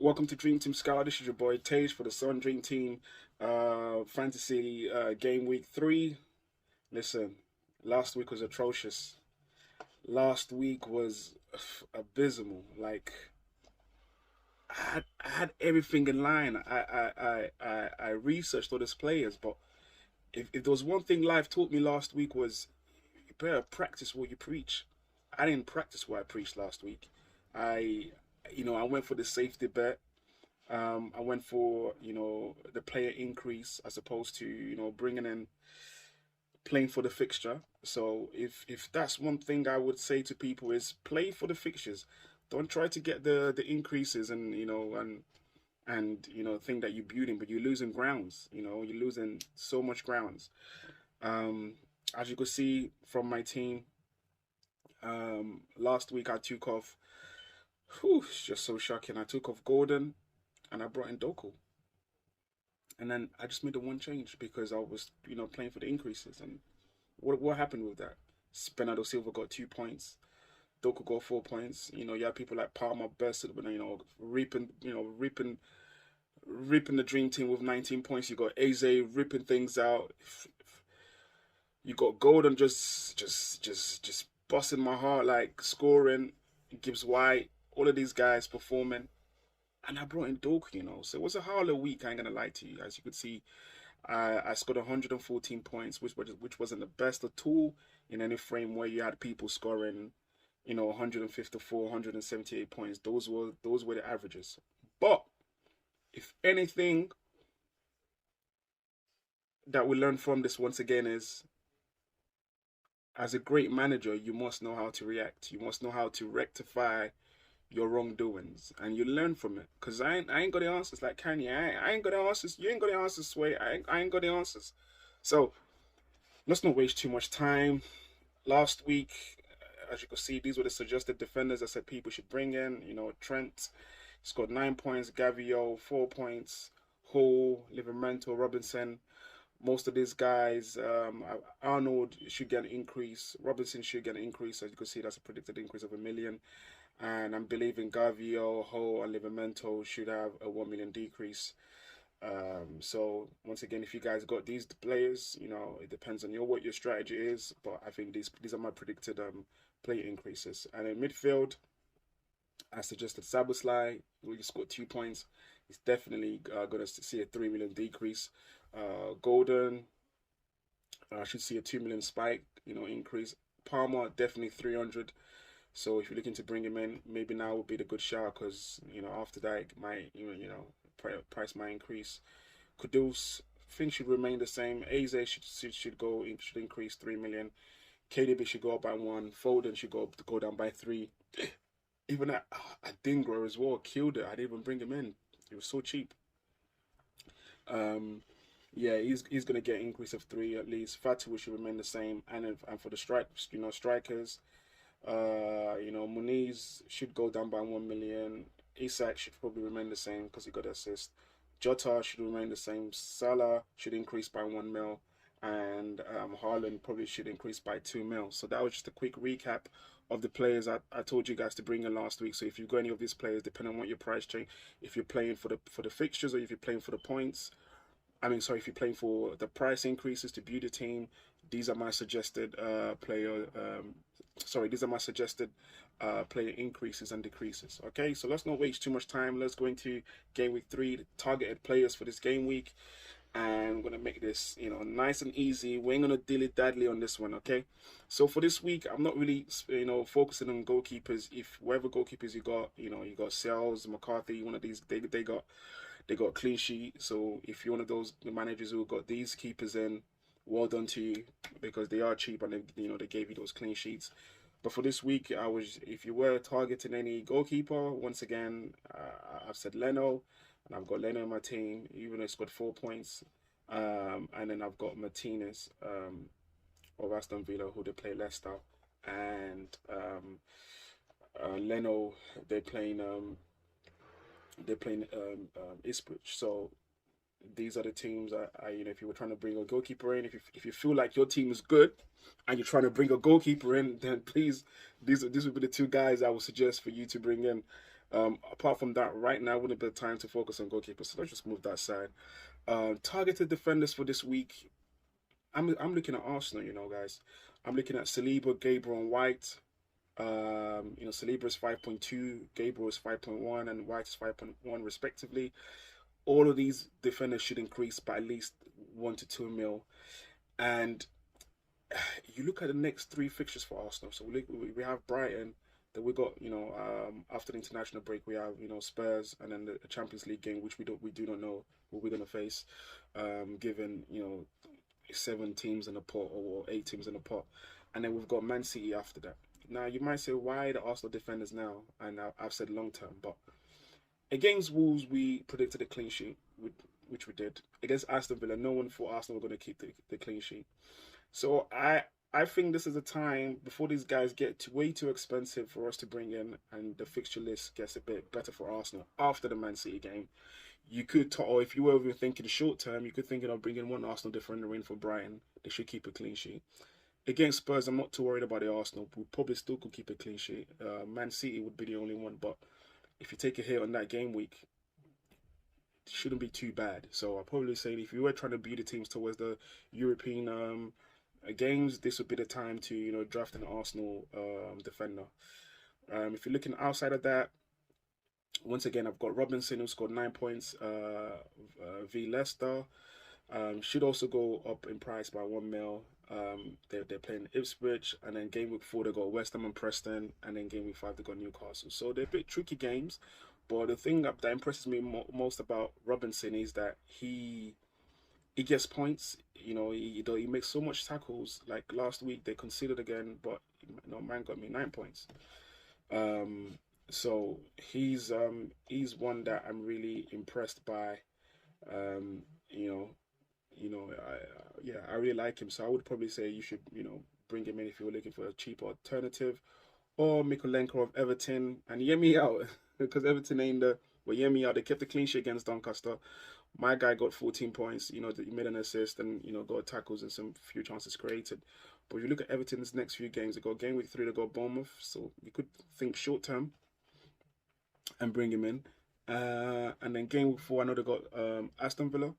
Welcome to Dream Team Scout. This is your boy Tage for the Sun Dream Team Fantasy Game Week 3. Listen, last week was atrocious. Last week was abysmal. Like I had everything in line. I researched all these players, but if there was one thing life taught me last week was you better practice what you preach. I didn't practice what I preached last week. I I went for the safety bet. I went for the player increase as opposed to bringing in playing for the fixture. So if that's one thing I would say to people is play for the fixtures. Don't try to get the increases and think that you're building, but you're losing grounds. You're losing so much grounds. Um, as you could see from my team, last week I took off. Whew, it's just so shocking. I took off Gordon and I brought in Doku. And then I just made the one change because I was, playing for the increases. And what happened with that? Bernardo Silva got 2 points. Doku got 4 points. You have people like Palmer, Best, reaping the dream team with 19 points. You got Eze ripping things out. You got Golden just busting my heart, like scoring. Gibbs White, all of these guys performing. And I brought in Doku. So it was a harder week, I ain't gonna lie to you. As you could see, I scored 114 points, which wasn't the best at all in any frame where you had people scoring, 154, 178 points. Those were the averages. But if anything that we learn from this once again is, as a great manager, you must know how to react. You must know how to rectify your wrongdoings, and you learn from it. Cause I ain't got the answers like Kanye. I ain't got the answers. You ain't got the answers, Sway. I ain't got the answers. So let's not waste too much time. Last week, as you can see, these were the suggested defenders I said people should bring in. Trent scored 9 points, Gavio 4 points, Hall, Livermento, Robinson. Most of these guys, Arnold should get an increase. Robinson should get an increase. As you can see, that's a predicted increase of 1 million. And I'm believing Gavio, Ho, and Livermento should have a 1 million decrease. So once again, if you guys got these players, it depends on what your strategy is. But I think these are my predicted player increases. And in midfield, I suggested Saboslai. We scored 2 points. He's definitely going to see a 3 million decrease. Golden, I should see a 2 million spike, increase. Palmer, definitely 300. So if you're looking to bring him in, maybe now would be the good shout because after that my price might increase. Kudus, things should remain the same. Eze should increase 3 million. KDB should go up by 1. Foden should go down by 3. Even at Dingra as well killed it. I didn't even bring him in. It was so cheap. Yeah, he's gonna get an increase of 3 at least. Fatu should remain the same, and for the strikers. Muniz should go down by 1 million. Isak should probably remain the same because he got assist. Jota should remain the same. Salah should increase by 1 mil, and Haaland probably should increase by 2 mil. So that was just a quick recap of the players I told you guys to bring in last week. So if you've got any of these players, depending on what your price change, if you're playing for the fixtures or if you're playing for the points, if you're playing for the price increases to build a team, these are my suggested these are my suggested player increases and decreases. Okay, so let's not waste too much time. Let's go into game week 3, the targeted players for this game week, and we're gonna make this nice and easy. We ain't gonna dilly-dally on this one. Okay, so for this week, I'm not really focusing on goalkeepers. If whatever goalkeepers you got, you got Sells, McCarthy, one of these, they got a clean sheet. So if you're one of those managers who got these keepers in, well done to you because they are cheap and they gave you those clean sheets. But for this week, if you were targeting any goalkeeper, once again, I've said Leno, and I've got Leno in my team, even though he's got 4 points. And then I've got Martinez of Aston Villa, who they play Leicester, and Leno, they're playing Ipswich. So these are the teams if you were trying to bring a goalkeeper in, if you feel like your team is good and you're trying to bring a goalkeeper in, then please, these would be the 2 guys I would suggest for you to bring in. Apart from that, right now wouldn't be the time to focus on goalkeepers, so let's just move that side. Targeted defenders for this week. I'm looking at Arsenal, guys. I'm looking at Saliba, Gabriel, and White. Saliba is 5.2, Gabriel is 5.1, and White is 5.1 respectively. All of these defenders should increase by at least 1 to 2 mil. And you look at the next three fixtures for Arsenal. So we have Brighton. Then we got after the international break we have Spurs, and then the Champions League game, which we do not know what we're gonna face, given 7 teams in a pot or 8 teams in a pot, and then we've got Man City after that. Now you might say, why the Arsenal defenders now? And I've said long term, but against Wolves we predicted a clean sheet, which we did. Against Aston Villa, no one thought Arsenal were going to keep the clean sheet. So I think this is a time before these guys get way too expensive for us to bring in, and the fixture list gets a bit better for Arsenal after the Man City game. You could, or if you were even thinking short term, you could think of bringing one Arsenal defender in for Brighton. They should keep a clean sheet. Against Spurs, I'm not too worried about the Arsenal. We probably still could keep a clean sheet. Man City would be the only one, but if you take a hit on that game week, it shouldn't be too bad. So I'd probably say if you were trying to build the teams towards the European games, this would be the time to draft an Arsenal defender. If you're looking outside of that, once again, I've got Robinson, who scored 9 points v Leicester. Should also go up in price by 1 mil. They're playing Ipswich, and then game week 4 they got West Ham and Preston, and then game week 5 they got Newcastle. So they're a bit tricky games, but the thing that impresses me most about Robinson is that he gets points. He makes so much tackles. Like last week they conceded again, but man got me 9 points. So he's one that I'm really impressed by. I really like him. So I would probably say you should bring him in if you were looking for a cheap alternative, or Mikolenko of Everton. And hear me out, because Everton ain't hear me out. They kept the clean sheet against Doncaster. My guy got 14 points. He made an assist and got tackles and some few chances created. But if you look at Everton's next few games, they got game week 3, they got Bournemouth. So you could think short term and bring him in. And then game week 4, I know they got Aston Villa,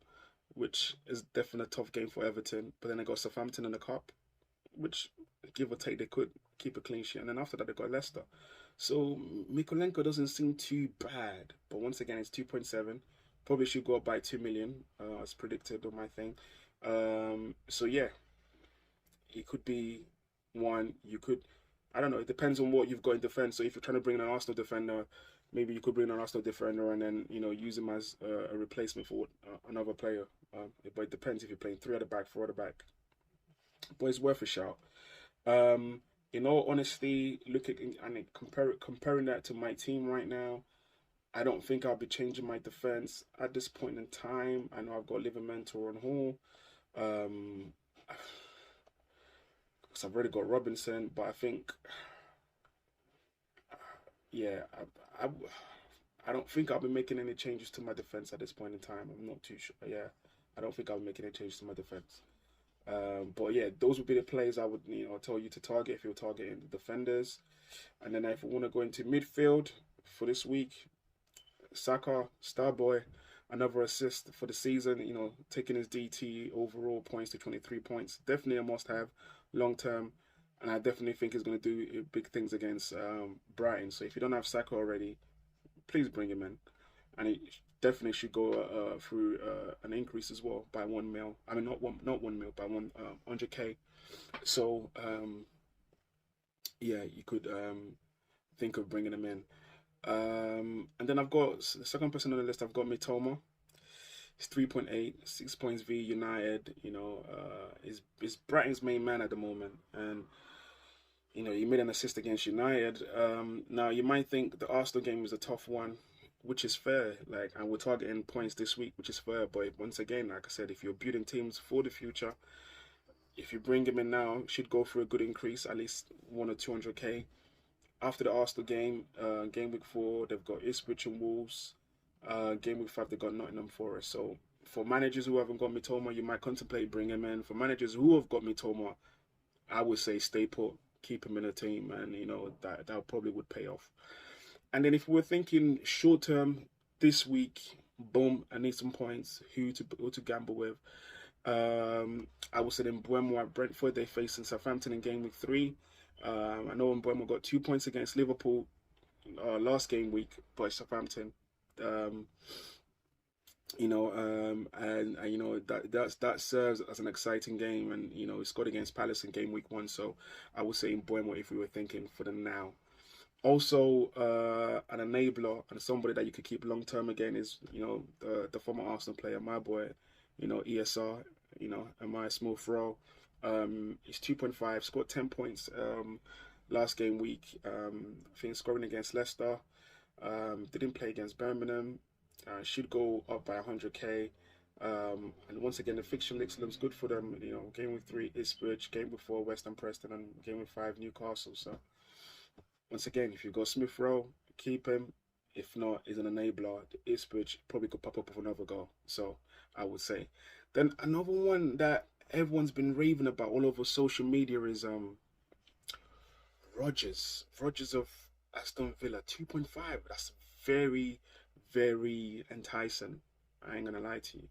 which is definitely a tough game for Everton. But then they got Southampton in the cup, which give or take they could keep a clean sheet. And then after that they got Leicester. So Mikolenko doesn't seem too bad, but once again it's 2.7. Probably should go up by 2 million, as predicted on my thing. So yeah, it could be one. You could, I don't know. It depends on what you've got in defense. So if you're trying to bring in an Arsenal defender, maybe you could bring in an Arsenal defender and then use him as a replacement for another player. But it depends if you're playing 3 at the back, 4 at the back. But it's worth a shout. In all honesty, comparing that to my team right now, I don't think I'll be changing my defense at this point in time. I know I've got Livermore and Hall. Because I've already got Robinson, but I think, yeah, I don't think I'll be making any changes to my defense at this point in time. I'm not too sure. Yeah, I don't think I'll be making any changes to my defense. But yeah, those would be the players I would tell you to target if you're targeting the defenders. And then if we want to go into midfield for this week, Saka, Starboy, another assist for the season, taking his DT overall points to 23 points. Definitely a must-have long term, and I definitely think he's going to do big things against Brighton. So if you don't have Saka already, please bring him in. And he definitely should go through an increase as well by 1 mil. I mean, not 1 mil, by 100k. So yeah, you could think of bringing him in. And then I've got the second person on the list. I've got Mitoma. He's 3.8, 6 points v United. Is Brighton's main man at the moment, and he made an assist against United. Now you might think the Arsenal game was a tough one, which is fair. And we're targeting points this week, which is fair. But once again, like I said, if you're building teams for the future, if you bring him in now, should go for a good increase, at least 1 or 200k. After the Arsenal game, game week 4, they've got Ipswich and Wolves. Game week 5, they've got Nottingham Forest. So for managers who haven't got Mitoma, you might contemplate bringing him in. For managers who have got Mitoma, I would say stay put, keep him in a team, and that probably would pay off. And then if we're thinking short term, this week, boom, I need some points. Who to gamble with? I would say then Mbeumo at Brentford. They're facing Southampton in game week 3. I know Mbeumo got 2 points against Liverpool last game week by Southampton. Um, and you know that serves as an exciting game, and you know he scored against Palace in game week 1. So I would say Mbeumo if we were thinking for the now. Also, an enabler and somebody that you could keep long term again is, you know, the former Arsenal player, my boy, you know, ESR, you know, and my small throw. He's 2.5, scored 10 points last game week. I think scoring against Leicester. Didn't play against Birmingham. Should go up by 100k. And once again, the fixture list looks good for them. You know, game week 3 Ipswich, game week 4 West Ham Preston, and game week 5 Newcastle. So once again, if you go Smith Rowe, keep him. If not, he's an enabler. The Ipswich probably could pop up with another goal. So I would say. Then another one that everyone's been raving about all over social media is Rodgers. Rodgers of Aston Villa, 2.5. That's very, very enticing. I ain't gonna lie to you.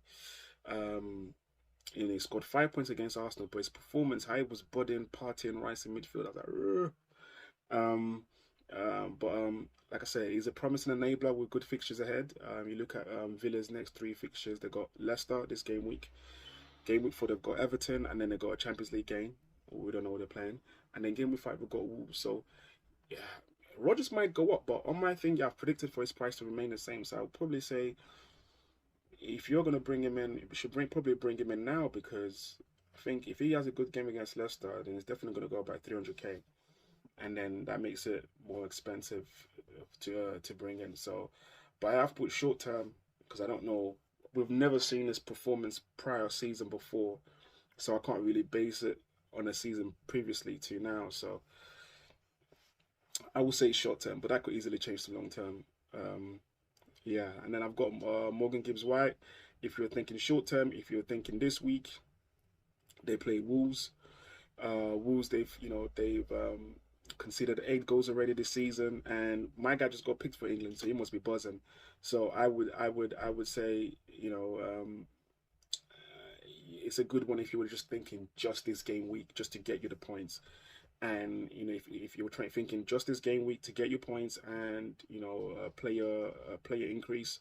You know, he scored 5 points against Arsenal, but his performance, how he was budding, partying, Rice in midfield, I was like, "Rrr." But like I say, he's a promising enabler with good fixtures ahead. You look at Villa's next 3 fixtures. They got Leicester this game week. Game week 4 they've got Everton, and then they got a Champions League game. We don't know what they're playing. And then game week 5 we've got Wolves. So yeah, Rodgers might go up, but on my thing, yeah, I've predicted for his price to remain the same. So I'll probably say if you're gonna bring him in, you should probably bring him in now, because I think if he has a good game against Leicester, then he's definitely gonna go about 300k, and then that makes it more expensive to bring in. So, but I have put short term because I don't know. We've never seen this performance prior season before, so I can't really base it on a season previously to now. So I will say short term, but that could easily change to long term. Yeah, and then I've got Morgan Gibbs White. If you're thinking short term, if you're thinking this week, they play Wolves. Wolves, they've conceded 8 goals already this season, and my guy just got picked for England, so he must be buzzing. So I would say, you know, it's a good one if you were just thinking just this game week, just to get you the points. And you know, if you were thinking just this game week to get your points, and you know, a player increase,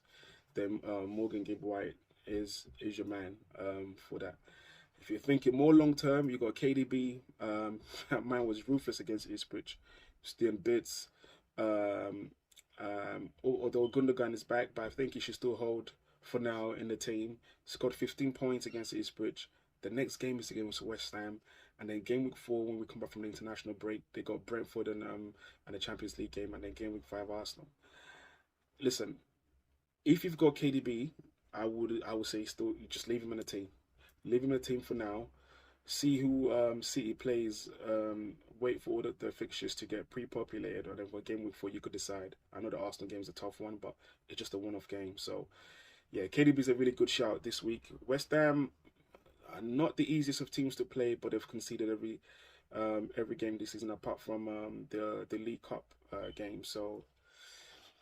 then Morgan Gibb White is your man for that. If you're thinking more long term, you got KDB. Mine was ruthless against Ipswich, still in bits. Although Gundogan is back, but I think he should still hold for now in the team. Scored 15 points against Ipswich. The next game is against West Ham, and then game week 4 when we come back from the international break, they got Brentford and the Champions League game, and then game week 5 Arsenal. Listen, if you've got KDB, I would say still just leave him in the team. Leave him in the team for now. See who City plays. Wait for all the fixtures to get pre-populated, and then for game week 4 you could decide. I know the Arsenal game is a tough one, but it's just a one-off game. So yeah, KDB is a really good shout this week. West Ham are not the easiest of teams to play, but they've conceded every game this season apart from the League Cup game. So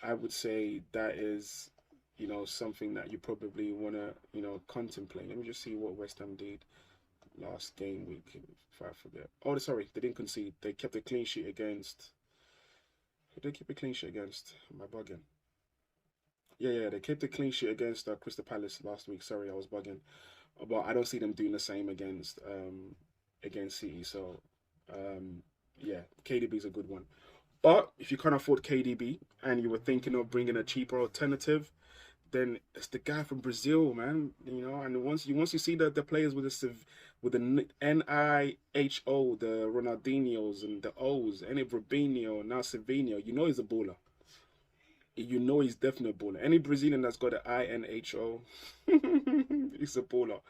I would say that is, you know, something that you probably want to, you know, contemplate. Let me just see what West Ham did last game week, if I forget. Oh, sorry, they didn't concede. They kept a clean sheet against. Who did they keep a clean sheet against? Am I bugging? Yeah, they kept a clean sheet against Crystal Palace last week. Sorry, I was bugging. But I don't see them doing the same against City. So yeah, KDB is a good one. But if you can't afford KDB and you were thinking of bringing a cheaper alternative, then it's the guy from Brazil, man. You know, and once you see the players with the NIHO, the Ronaldinhos and the O's, any Robinho, now Savinho, you know he's a baller. You know he's definitely a baller. Any Brazilian that's got an INHO, he's a baller.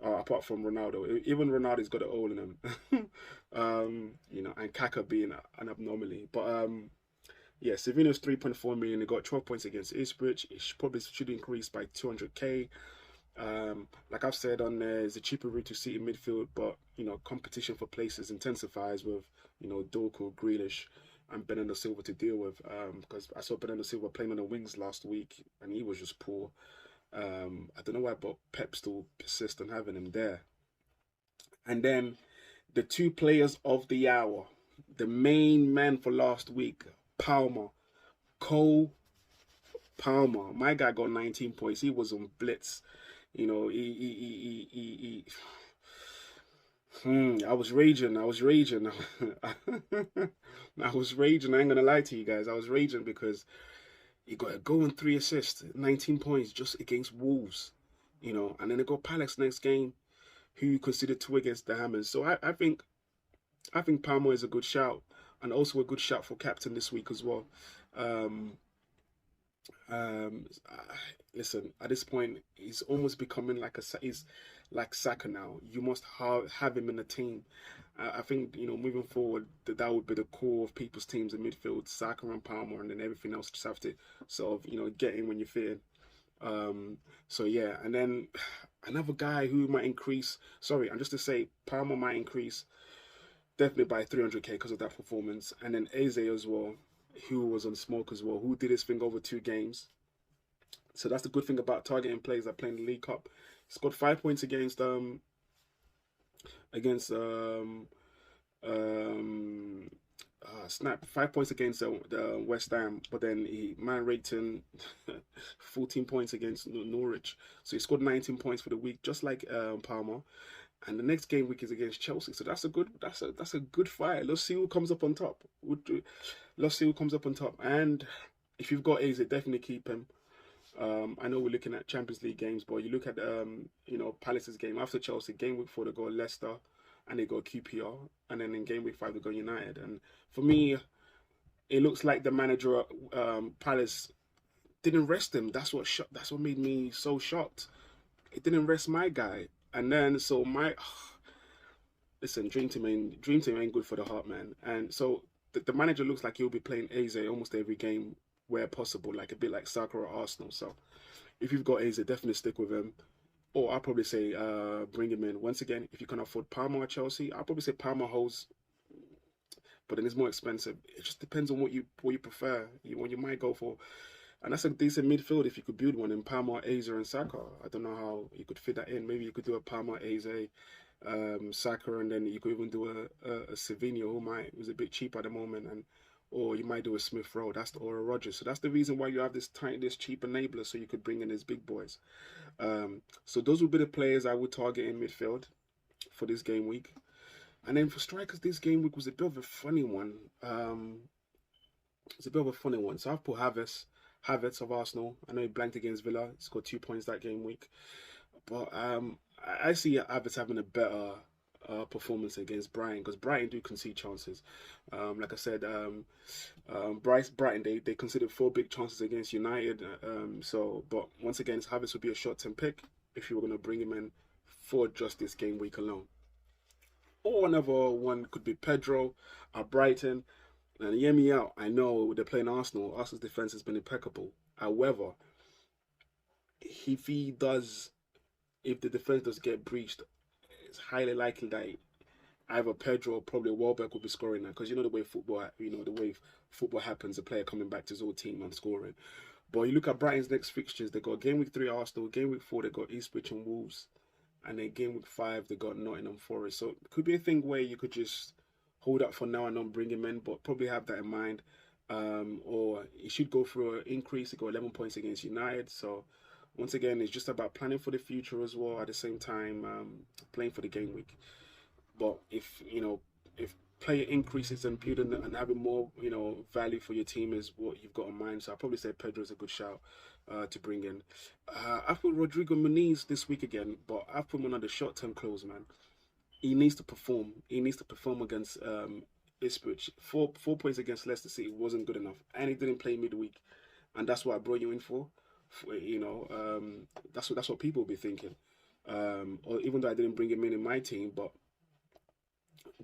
Apart from Ronaldo, even Ronaldo's got an O in him. You know, and Kaka being an abnormally, but yeah, Savinho's 3.4 million. They got 12 points against Ipswich. It probably should increase by 200k. Like I've said on there, it's a cheaper route to City midfield, but you know, competition for places intensifies with, you know, Dorku, Grealish, and Bernardo Silva to deal with. Because I saw Bernardo Silva playing on the wings last week, and he was just poor. I don't know why, but Pep still persists on having him there. And then the two players of the hour, the main man for last week, Palmer, Cole Palmer. My guy got 19 points. He was on blitz. You know, I was raging. I was raging. I was raging. I ain't gonna lie to you guys. I was raging because he got a goal and 3 assists, 19 points just against Wolves. You know, and then they got Palace next game, who considered 2 against the Hammers. So I think Palmer is a good shout, and also a good shout for captain this week as well. Um, um, Listen, at this point, he's almost becoming like he's like Saka now. You must have him in the team. I think, you know, moving forward, that would be the core of people's teams in midfield, Saka and Palmer, and then everything else just have to sort of, you know, get in when you're fit. So yeah, and then another guy who might increase. Sorry, and just to say, Palmer might increase definitely by 300k because of that performance, and then Eze as well, who was on smoke as well, who did his thing over 2 games. So that's the good thing about targeting players that play in the League Cup. He scored 5 points against um snap 5 points against the West Ham, but then he man rating 14 points against Norwich. So he scored 19 points for the week, just like Palmer. And the next game week is against Chelsea. So that's a good fight. Let's see who comes up on top. Let's see who comes up on top. And if you've got A's, definitely keep him. I know we're looking at Champions League games, but you look at you know, Palace's game after Chelsea. Game week 4 they go Leicester, and they go QPR, and then in game week 5 they go United. And for me, it looks like the manager at Palace didn't rest him. That's what made me so shocked. It didn't rest my guy, and then so my listen, Dream Team ain't good for the heart, man. And so the manager looks like he'll be playing Eze almost every game where possible, like a bit like Saka or Arsenal. So if you've got Eze, definitely stick with him. Or I'll probably say bring him in. Once again, if you can afford Palmer at Chelsea, I'll probably say Palmer holds, but then it's more expensive. It just depends on what you prefer. You might go for, and that's a decent midfield if you could build one in Palmer, Eze, and Saka. I don't know how you could fit that in. Maybe you could do a Palmer, Eze, Saka, and then you could even do a Savinho who's a bit cheap at the moment, and or you might do a Smith Rowe, or a Rogers. So that's the reason why you have this cheap enabler, so you could bring in these big boys. So those would be the players I would target in midfield for this game week. And then for strikers, this game week was a bit of a funny one. It's a bit of a funny one. So I've put Havertz of Arsenal. I know he blanked against Villa. He scored 2 points that game week. But I see Havertz having a better performance against Brighton, because Brighton do concede chances. Like I said, Brighton they considered 4 big chances against United. But once again, Havertz would be a short-term pick if you were going to bring him in for just this game week alone. Or another one could be Pedro at Brighton. And hear me out. I know they're playing Arsenal. Arsenal's defense has been impeccable. However, if the defense does get breached, it's highly likely that either Pedro or probably Welbeck will be scoring now, because you know the way football happens, a player coming back to his old team and scoring. But you look at Brighton's next fixtures, they got game week 3 Arsenal, game week 4 they got Ipswich and Wolves, and then game week 5 they got Nottingham Forest. So it could be a thing where you could just hold up for now and not bring him in, but probably have that in mind. Or he should go through an increase. He got 11 points against United. So once again, it's just about planning for the future as well. At the same time, playing for the game week. But if player increases and building and having more value for your team is what you've got in mind, so I'll probably say Pedro is a good shout to bring in. I've put Rodrigo Muniz this week again, but I've put him on the short-term close, man. He needs to perform. He needs to perform against Ipswich. Four points against Leicester City wasn't good enough, and he didn't play midweek, and that's what I brought you in for. That's what people will be thinking. Or even though I didn't bring him in my team, but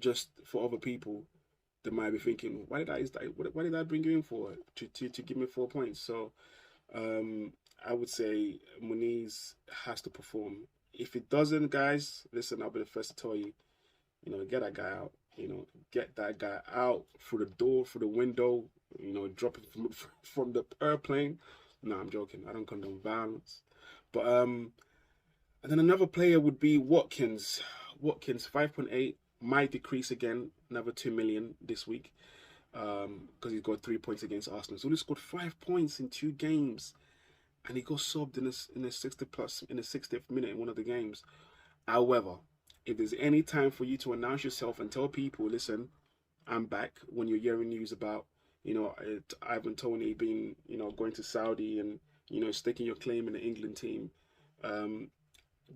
just for other people, they might be thinking, why did I bring you in for to give me 4 points? So I would say Muniz has to perform. If it doesn't, guys, listen, I'll be the first to tell you, get that guy out. get that guy out through the door, through the window, drop him from the airplane. No, I'm joking. I don't condone violence. But and then another player would be Watkins. Watkins 5.8 might decrease again, another 2 million this week, because he's got 3 points against Arsenal. So he scored 5 points in 2 games, and he got subbed in the 60th minute in one of the games. However, if there's any time for you to announce yourself and tell people, listen, I'm back, when you're hearing news about, Ivan Toney being, going to Saudi and, staking your claim in the England team,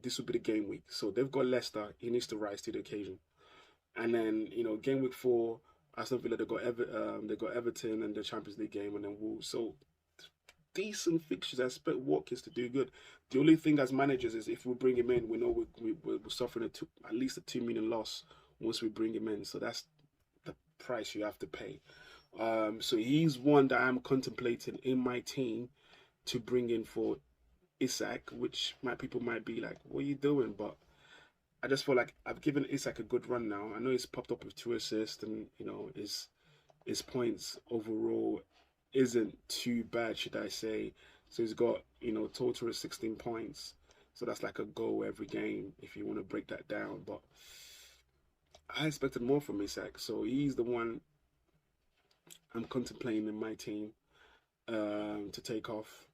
this would be the game week. So they've got Leicester. He needs to rise to the occasion. And then, game week 4, Aston Villa, they got Everton and the Champions League game, and then Wolves. So decent fixtures. I expect Watkins to do good. The only thing as managers is if we bring him in, we know we're suffering at least a 2 million loss once we bring him in. So that's the price you have to pay. So he's one that I'm contemplating in my team to bring in for Isak, which people might be like, what are you doing? But I just feel like I've given Isak a good run now. I know he's popped up with 2 assists, and his points overall isn't too bad, should I say. So he's got, total of 16 points. So that's like a goal every game if you want to break that down. But I expected more from Isak. So he's the one I'm contemplating in my team to take off.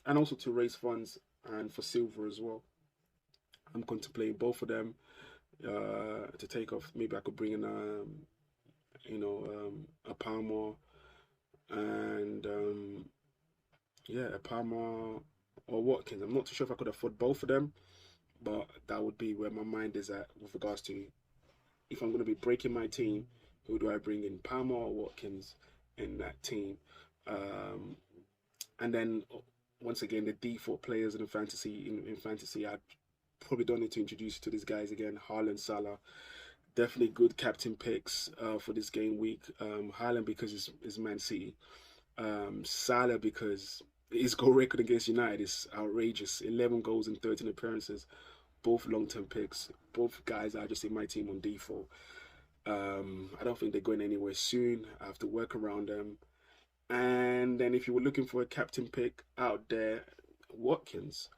And also to raise funds and for silver as well. I'm contemplating both of them to take off. Maybe I could bring in a Palmer and a Palmer or Watkins. I'm not too sure if I could afford both of them, but that would be where my mind is at with regards to if I'm going to be breaking my team, who do I bring in, Palmer or Watkins in that team? And then once again, the default players in fantasy, I probably don't need to introduce you to these guys again. Haaland, Salah, definitely good captain picks for this game week. Haaland because it's Man City. Salah because his goal record against United is outrageous. 11 goals and 13 appearances. Both long-term picks. Both guys are just in my team on default. I don't think they're going anywhere soon. I have to work around them. And then if you were looking for a captain pick out there, Watkins.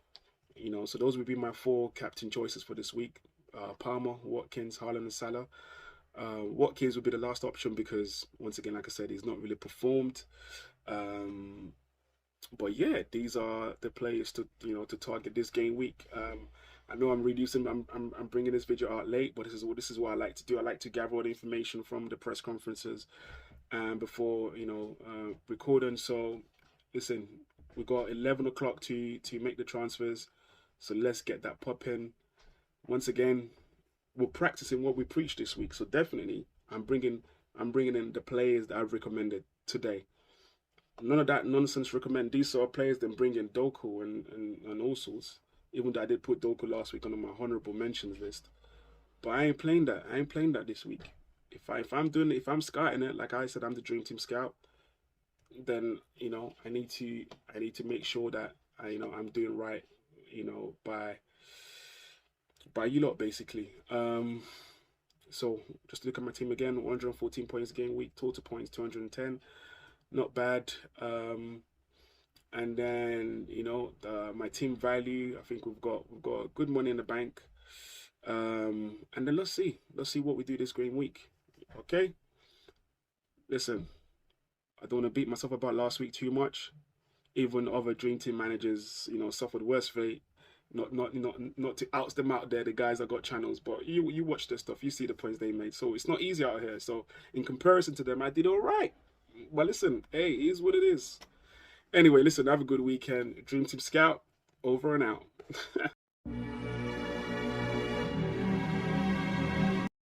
So those would be my 4 captain choices for this week. Palmer, Watkins, Haaland and Salah. Watkins would be the last option because, once again, like I said, he's not really performed. But yeah, these are the players to target this game week. I know I'm bringing this video out late, but this is what I like to do. I like to gather all the information from the press conferences before recording. So listen, we got 11 o'clock to make the transfers. So let's get that popping. Once again, we're practicing what we preach this week. So definitely, I'm bringing in the players that I've recommended today. None of that nonsense recommend these sort of players, then bring in Doku and all sorts. Even though I did put Doku last week on my honorable mentions list. But I ain't playing that. I ain't playing that this week. If I'm scouting it, like I said, I'm the Dream Team scout, then I need to make sure that I'm doing right, by you lot basically. So just look at my team again, 114 points game week, total points 210, not bad. And then my team value, I think we've got good money in the bank. And then let's see what we do this game week. Okay, listen, I don't want to beat myself about last week too much. Even other Dream Team managers, suffered worse fate. Not to oust them out there, the guys that got channels, but you watch their stuff, you see the points they made. So it's not easy out here. So in comparison to them, I did all right. But listen, hey, it is what it is. Anyway, listen, have a good weekend. Dream Team Scout, over and out.